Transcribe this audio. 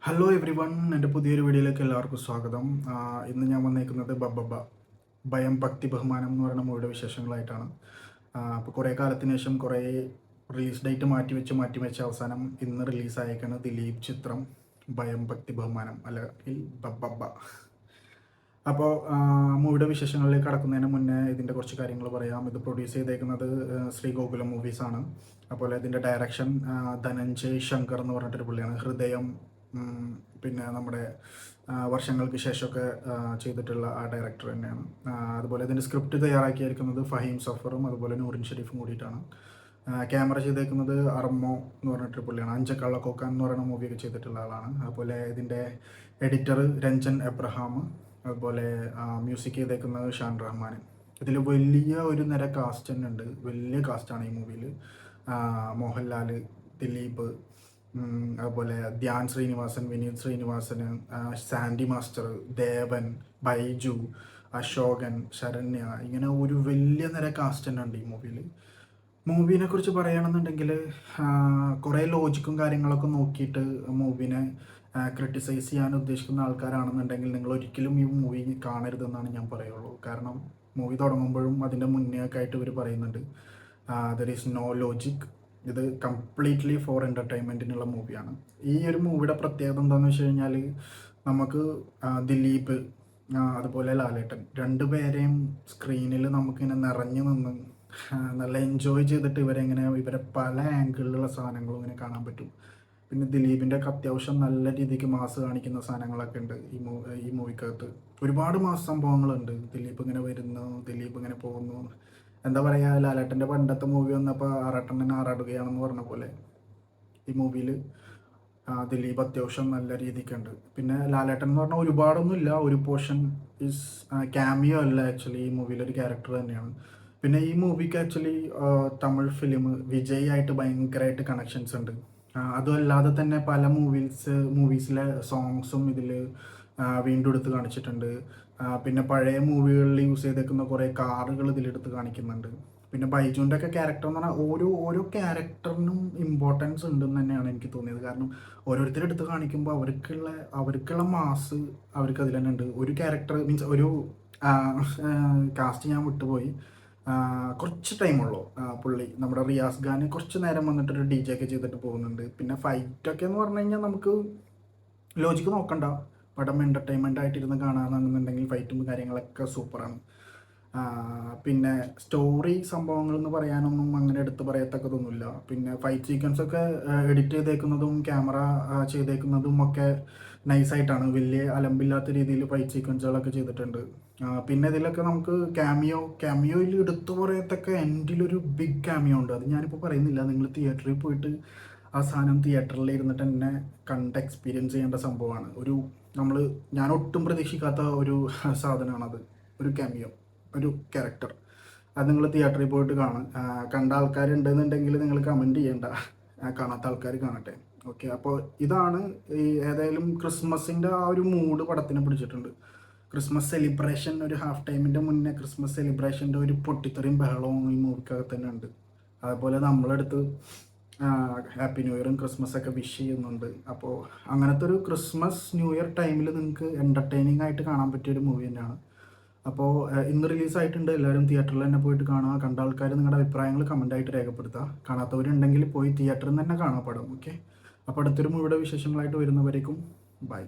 Hello every one, എൻ്റെ പുതിയൊരു വീഡിയോയിലേക്ക് എല്ലാവർക്കും സ്വാഗതം. ഇന്ന് ഞാൻ വന്നേക്കുന്നത് ബബ്ബബ്ബ ഭയം ഭക്തി ബഹുമാനം എന്ന് പറയുന്ന മൂവിയുടെ വിശേഷങ്ങളായിട്ടാണ്. അപ്പോൾ കുറേ കാലത്തിന് ശേഷം കുറേ റിലീസ് ഡേറ്റ് മാറ്റി വെച്ച് അവസാനം ഇന്ന് റിലീസായേക്കാണ് ദിലീപ് ചിത്രം ഭയം ഭക്തി ബഹുമാനം അല്ലെങ്കിൽ ബബ്ബബ്ബ. അപ്പോൾ മൂവിയുടെ വിശേഷങ്ങളിലേക്ക് കടക്കുന്നതിന് മുന്നേ ഇതിൻ്റെ കുറച്ച് കാര്യങ്ങൾ പറയാം. ഇത് പ്രൊഡ്യൂസ് ചെയ്തേക്കുന്നത് ശ്രീഗോകുലം മൂവീസാണ്. അതുപോലെ ഇതിൻ്റെ ഡയറക്ഷൻ ധനഞ്ജയ് ശങ്കർ എന്ന് പറഞ്ഞിട്ടൊരു പുള്ളിയാണ്. ഹൃദയം, പിന്നെ നമ്മുടെ വർഷങ്ങൾക്ക് ശേഷമൊക്കെ ചെയ്തിട്ടുള്ള ആ ഡയറക്ടർ തന്നെയാണ്. അതുപോലെ ഇതിൻ്റെ സ്ക്രിപ്റ്റ് തയ്യാറാക്കിയിരിക്കുന്നത് ഫഹീം സഫറും അതുപോലെ നൂറിൻ ഷെരീഫും കൂടിയിട്ടാണ്. ക്യാമറ ചെയ്തേക്കുന്നത് അർമോ എന്ന് പറഞ്ഞിട്ടൊരു പുള്ളിയാണ്. അഞ്ചക്കള്ളക്കോക്കാൻ എന്ന് പറയുന്ന മൂവിയൊക്കെ ചെയ്തിട്ടുള്ള ആളാണ്. അതുപോലെ ഇതിൻ്റെ എഡിറ്റർ രഞ്ജൻ എബ്രഹാം, അതുപോലെ മ്യൂസിക് ചെയ്തേക്കുന്നത് ഷാൻ റഹ്മാൻ. ഇതിൽ വലിയ ഒരു നിര കാസ്റ്റ് തന്നെ ഉണ്ട്. വലിയ കാസ്റ്റാണ് ഈ മൂവിയിൽ. മോഹൻലാൽ, ദിലീപ്, അതുപോലെ ധ്യാൻ ശ്രീനിവാസൻ, വിനീത് ശ്രീനിവാസന്, സാൻഡി മാസ്റ്റർ, ദേവൻ, ബൈജു, അശോകൻ, ശരണ്യ, ഇങ്ങനെ ഒരു വലിയ നിര കാസ്റ്റ് തന്നെ ഉണ്ട് ഈ മൂവിയിൽ. മൂവിനെ കുറിച്ച് പറയുകയാണെന്നുണ്ടെങ്കിൽ കുറേ ലോജിക്കും കാര്യങ്ങളൊക്കെ നോക്കിയിട്ട് മൂവിനെ ക്രിട്ടിസൈസ് ചെയ്യാൻ ഉദ്ദേശിക്കുന്ന ആൾക്കാരാണെന്നുണ്ടെങ്കിൽ നിങ്ങൾ ഒരിക്കലും ഈ മൂവി കാണരുതെന്നാണ് ഞാൻ പറയുള്ളൂ. കാരണം മൂവി തുടങ്ങുമ്പോഴും അതിൻ്റെ മുന്നേ ഒക്കെ ആയിട്ട് ഇവർ പറയുന്നുണ്ട് ദർ ഈസ് നോ ലോജിക്, ഇത് കംപ്ലീറ്റ്ലി ഫോർ എൻ്റർടൈൻമെൻറ്റിനുള്ള മൂവിയാണ്. ഈ ഒരു മൂവിയുടെ പ്രത്യേകത എന്താണെന്ന് വെച്ച് കഴിഞ്ഞാൽ നമുക്ക് ദിലീപ് അതുപോലെ ലാലേട്ടൻ രണ്ടുപേരെയും സ്ക്രീനിൽ നമുക്കിങ്ങനെ നിറഞ്ഞു നിന്ന് നല്ല എൻജോയ് ചെയ്തിട്ട് ഇവരെ പല ആംഗിളിലുള്ള സാധനങ്ങളും ഇങ്ങനെ കാണാൻ പറ്റും. പിന്നെ ദിലീപിൻ്റെ ഒക്കെ അത്യാവശ്യം നല്ല രീതിക്ക് മാസ് കാണിക്കുന്ന സാധനങ്ങളൊക്കെ ഉണ്ട് ഈ മൂവിക്കകത്ത്. ഒരുപാട് മാസ് സംഭവങ്ങളുണ്ട്. ദിലീപ് ഇങ്ങനെ വരുന്നു, ദിലീപ് ഇങ്ങനെ പോകുന്നു. എന്താ പറയുക, ലാലേട്ടൻ്റെ പണ്ടത്തെ മൂവി വന്നപ്പോൾ ആറാട്ടണ്ണൻ ആറാടുകയാണെന്ന് പറഞ്ഞ പോലെ ഈ മൂവിയിൽ ദിലീപ് അത്യാവശ്യം നല്ല രീതിക്കുണ്ട്. പിന്നെ ലാലേട്ടൻ എന്ന് പറഞ്ഞാൽ ഒരുപാടൊന്നുമില്ല, ഒരു പോർഷൻ ഈസ് ക്യാമിയോ അല്ല, ആക്ച്വലി ഈ മൂവിയിലൊരു ക്യാരക്ടർ തന്നെയാണ്. പിന്നെ ഈ മൂവിക്ക് ആക്ച്വലി തമിഴ് ഫിലിം വിജയ് ആയിട്ട് ഭയങ്കരമായിട്ട് കണക്ഷൻസ് ഉണ്ട്. അതുമല്ലാതെ തന്നെ പല മൂവീസിലെ സോങ്സും ഇതിൽ വീണ്ടും എടുത്ത് കാണിച്ചിട്ടുണ്ട്. പിന്നെ പഴയ മൂവികളിൽ യൂസ് ചെയ്തേക്കുന്ന കുറേ കാറുകൾ ഇതിലെടുത്ത് കാണിക്കുന്നുണ്ട്. പിന്നെ ബൈജുവിൻ്റെ ഒക്കെ ക്യാരക്ടർ എന്ന് പറഞ്ഞാൽ ഓരോ ക്യാരക്ടറിനും ഇമ്പോർട്ടൻസ് ഉണ്ടെന്ന് തന്നെയാണ് എനിക്ക് തോന്നിയത്. കാരണം ഓരോരുത്തരെടുത്ത് കാണിക്കുമ്പോൾ അവർക്കുള്ള മാസ് അവർക്ക് അതിൽ തന്നെ ഉണ്ട്. ഒരു ക്യാരക്ടർ മീൻസ് ഒരു കാസ്റ്റ് ഞാൻ വിട്ടുപോയി, കുറച്ച് ടൈമുള്ളൂ പുള്ളി നമ്മുടെ റിയാസ് ഖാൻ കുറച്ച് നേരം വന്നിട്ടൊരു DJ ഒക്കെ ചെയ്തിട്ട് പോകുന്നുണ്ട്. പിന്നെ ഫൈറ്റൊക്കെ എന്ന് പറഞ്ഞു കഴിഞ്ഞാൽ നമുക്ക് ലോജിക്ക് നോക്കണ്ട, പടം എൻ്റർടൈൻമെൻ്റ് ആയിട്ടിരുന്ന് കാണാമെന്നുണ്ടെങ്കിൽ ഫൈറ്റും കാര്യങ്ങളൊക്കെ സൂപ്പറാണ്. പിന്നെ സ്റ്റോറി സംഭവങ്ങൾ എന്ന് പറയാനൊന്നും അങ്ങനെ എടുത്ത് പറയത്തക്കതൊന്നുമില്ല. പിന്നെ ഫൈറ്റ് സീക്വൻസൊക്കെ എഡിറ്റ് ചെയ്തേക്കുന്നതും ക്യാമറ ചെയ്തേക്കുന്നതും ഒക്കെ നൈസായിട്ടാണ്. വലിയ അലമ്പില്ലാത്ത രീതിയിൽ ഫൈറ്റ് സീക്വൻസുകളൊക്കെ ചെയ്തിട്ടുണ്ട്. പിന്നെ ഇതിലൊക്കെ നമുക്ക് ക്യാമിയോയിൽ എടുത്തു പറയത്തക്ക എൻഡിലൊരു ബിഗ് ക്യാമിയോ ഉണ്ട്. അത് ഞാനിപ്പോൾ പറയുന്നില്ല, നിങ്ങൾ തിയേറ്ററിൽ പോയിട്ട് ആ സാധനം തിയേറ്ററിൽ ഇരുന്നിട്ട് തന്നെ കണ്ട് എക്സ്പീരിയൻസ് ചെയ്യേണ്ട സംഭവമാണ്. ഞാൻ ഒട്ടും പ്രതീക്ഷിക്കാത്ത ഒരു സാധനമാണത്, ഒരു ക്യാമിയോ, ഒരു ക്യാരക്ടർ. അത് നിങ്ങൾ തിയേറ്ററിൽ പോയിട്ട് കണ്ട ആൾക്കാരുണ്ടെന്നുണ്ടെങ്കിൽ നിങ്ങൾ കമൻറ്റ് ചെയ്യേണ്ട, കാണാത്ത ആൾക്കാർ കാണട്ടെ. ഓക്കെ, അപ്പോൾ ഇതാണ് ഏതായാലും ക്രിസ്മസിൻ്റെ ആ ഒരു മൂഡ് പടത്തിന് പിടിച്ചിട്ടുണ്ട്. ക്രിസ്മസ് സെലിബ്രേഷൻ, ഒരു ഹാഫ് ടൈമിൻ്റെ മുന്നേ ക്രിസ്മസ് സെലിബ്രേഷൻ്റെ ഒരു പൊട്ടിത്തെറിയും ബഹളവും ഈ മൂവിക്കകത്ത് തന്നെ ഉണ്ട്. അതുപോലെ നമ്മളെടുത്ത് ഹാപ്പി ന്യൂ ഇയറും ക്രിസ്മസൊക്കെ വിഷ് ചെയ്യുന്നുണ്ട്. അപ്പോൾ അങ്ങനത്തെ ഒരു ക്രിസ്മസ് ന്യൂ ഇയർ ടൈമിൽ നിങ്ങൾക്ക് എൻ്റർടൈനിങ് ആയിട്ട് കാണാൻ പറ്റിയൊരു മൂവി തന്നെയാണ്. അപ്പോൾ ഇന്ന് റിലീസായിട്ടുണ്ട്. എല്ലാവരും തിയേറ്ററിൽ തന്നെ പോയിട്ട് കാണുക. കണ്ട ആൾക്കാർ നിങ്ങളുടെ അഭിപ്രായങ്ങൾ കമൻ്റായിട്ട് രേഖപ്പെടുത്തുക. കാണാത്തവരുണ്ടെങ്കിൽ പോയി തിയേറ്ററിൽ നിന്ന് തന്നെ കാണാൻ പടം. ഓക്കെ, അപ്പോൾ അടുത്തൊരു മൂവിയുടെ വിശേഷങ്ങളായിട്ട് വരുന്നവരേക്കും ബൈ.